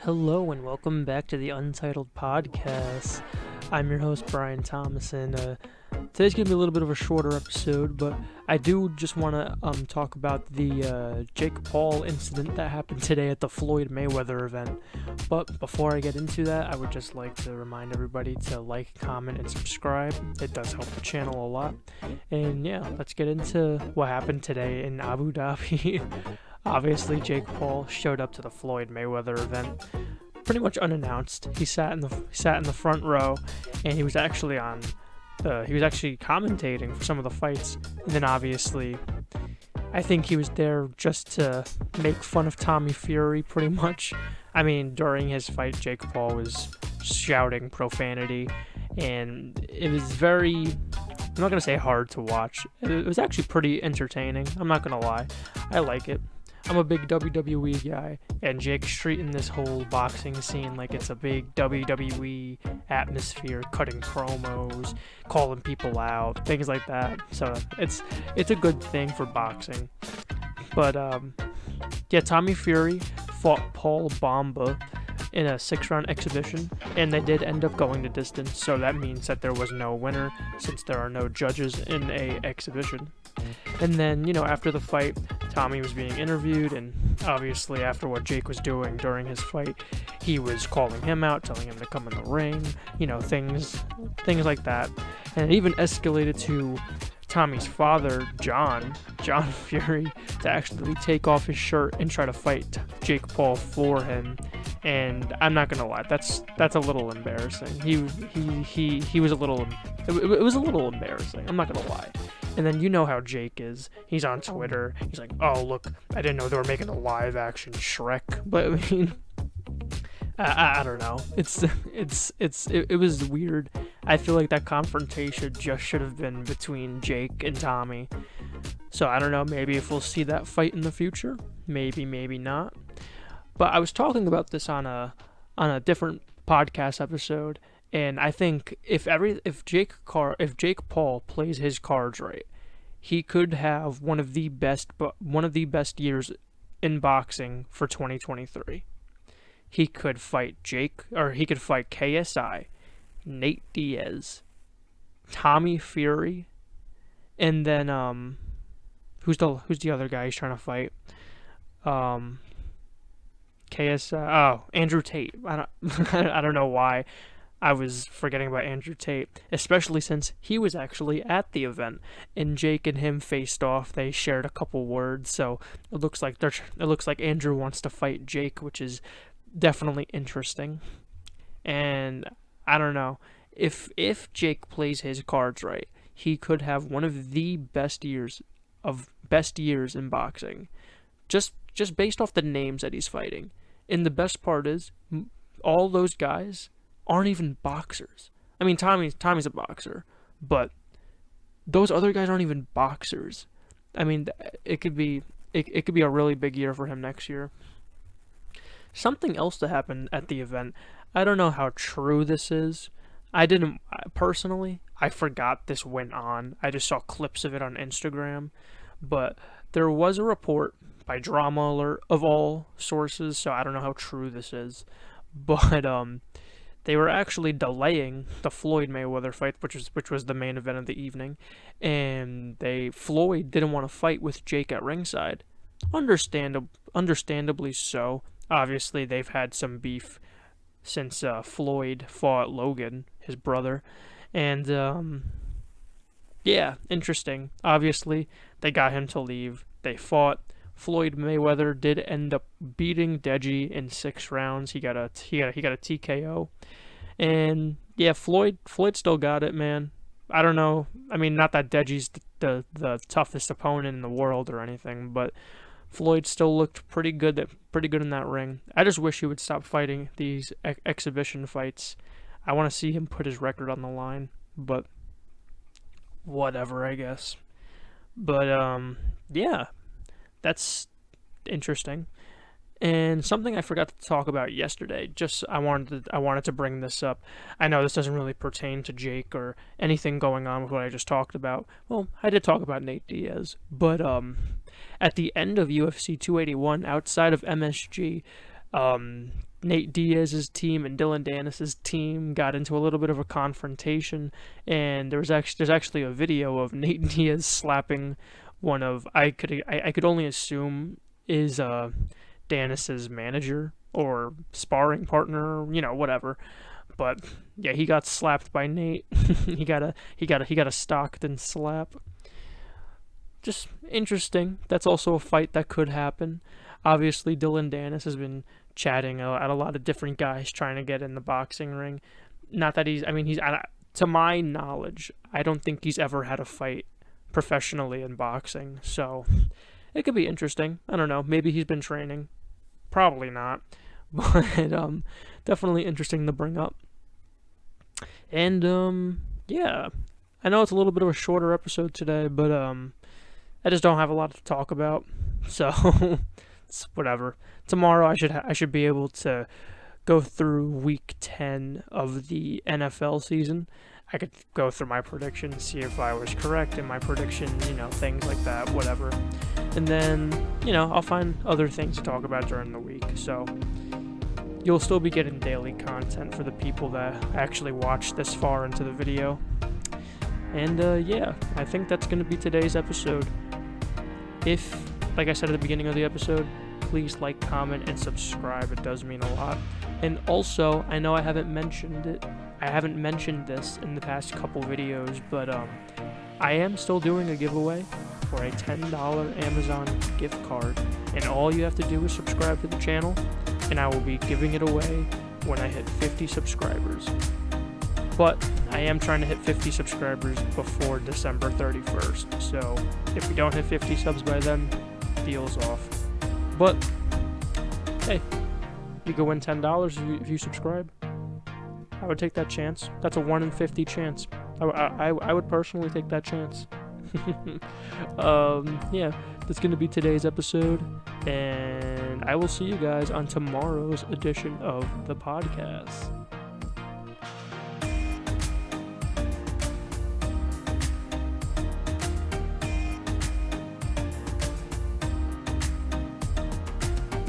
Hello and welcome back to the Untitled podcast. I'm your host Brian Thomason. Today's gonna be a little bit of a shorter episode, but I do just want to talk about the Jake Paul incident that happened today at the Floyd Mayweather event. But before I get into that, I would just like to remind everybody to like, comment, and subscribe. It does help the channel a lot. And yeah, let's get into what happened today in Abu Dhabi. Obviously, Jake Paul showed up to the Floyd Mayweather event pretty much unannounced. He sat in the front row, and he was actually commentating for some of the fights. And then obviously, I think he was there just to make fun of Tommy Fury, pretty much. I mean, during his fight, Jake Paul was shouting profanity, and it was very, I'm not gonna say hard to watch. It was actually pretty entertaining. I'm not gonna lie. I like it. I'm a big WWE guy, and Jake's treating this whole boxing scene like it's a big WWE atmosphere, cutting promos, calling people out, things like that. So it's a good thing for boxing. But yeah, Tommy Fury fought Paul Bamba in a 6-round exhibition, and they did end up going the distance. So that means that there was no winner, since there are no judges in a exhibition. And then, after the fight, Tommy was being interviewed, and obviously after what Jake was doing during his fight, he was calling him out, telling him to come in the ring, things like that. And it even escalated to Tommy's father, John Fury, to actually take off his shirt and try to fight Jake Paul for him. And I'm not gonna lie, that's a little embarrassing. He was a little, it was a little embarrassing. I'm not gonna lie. And then you know how Jake is. He's on Twitter. He's like, "Oh look, I didn't know they were making a live action Shrek." But I mean, I don't know. It was weird. I feel like that confrontation just should have been between Jake and Tommy. So I don't know. Maybe if we'll see that fight in the future. Maybe not. But I was talking about this on a different podcast episode, and I think if Jake Paul plays his cards right, he could have one of the best years in boxing for 2023. He could fight he could fight KSI, Nate Diaz, Tommy Fury, and then who's the other guy he's trying to fight? Andrew Tate. I don't know why I was forgetting about Andrew Tate, especially since he was actually at the event and Jake and him faced off. They shared a couple words, so it looks like Andrew wants to fight Jake, which is definitely interesting. And I don't know, if Jake plays his cards right, he could have one of the best years in boxing, just based off the names that he's fighting. And the best part is, all those guys aren't even boxers. I mean, Tommy's a boxer, but those other guys aren't even boxers. I mean, it could be a really big year for him next year. Something else that happened at the event, I don't know how true this is. Personally, I forgot this went on. I just saw clips of it on Instagram, but there was a report by Drama Alert of all sources, so I don't know how true this is, but they were actually delaying the Floyd Mayweather fight, which was the main event of the evening, and Floyd didn't want to fight with Jake at ringside. Understandably so. Obviously, they've had some beef since Floyd fought Logan, his brother, and yeah, interesting. Obviously, they got him to leave. They fought. Floyd Mayweather did end up beating Deji in 6 rounds. He got a TKO, and yeah, Floyd still got it, man. I don't know. I mean, not that Deji's the toughest opponent in the world or anything, but Floyd still looked pretty good in that ring. I just wish he would stop fighting these exhibition fights. I want to see him put his record on the line, but whatever, I guess. But yeah. That's interesting. And something I forgot to talk about yesterday, I wanted to bring this up. I know this doesn't really pertain to Jake or anything going on with what I just talked about. Well, I did talk about Nate Diaz, but at the end of UFC 281, outside of MSG, Nate Diaz's team and Dylan Dennis's team got into a little bit of a confrontation, and there's actually a video of Nate Diaz slapping one of I could only assume is Dennis's manager or sparring partner, whatever. But yeah, he got slapped by Nate. he got a Stockton slap. Just interesting. That's also a fight that could happen. Obviously, Dylan Dennis has been chatting at a lot of different guys trying to get in the boxing ring. Not that he's to my knowledge, I don't think he's ever had a fight professionally in boxing. So it could be interesting. I don't know. Maybe he's been training. Probably not. But definitely interesting to bring up. And yeah, I know it's a little bit of a shorter episode today, but I just don't have a lot to talk about, so it's whatever. Tomorrow I should be able to go through week 10 of the NFL season. I could go through my predictions, see if I was correct in my prediction, things like that, whatever. And then, I'll find other things to talk about during the week. So you'll still be getting daily content for the people that actually watch this far into the video. And yeah, I think that's going to be today's episode. If, like I said at the beginning of the episode, please like, comment, and subscribe. It does mean a lot. And also, I know I haven't mentioned this in the past couple videos, but I am still doing a giveaway for a $10 Amazon gift card. And all you have to do is subscribe to the channel, and I will be giving it away when I hit 50 subscribers. But I am trying to hit 50 subscribers before December 31st, so if we don't hit 50 subs by then, deal's off. But, hey, you could win $10 if you subscribe. I would take that chance. That's a 1 in 50 chance. I would personally take that chance. Yeah, that's going to be today's episode, and I will see you guys on tomorrow's edition of the podcast.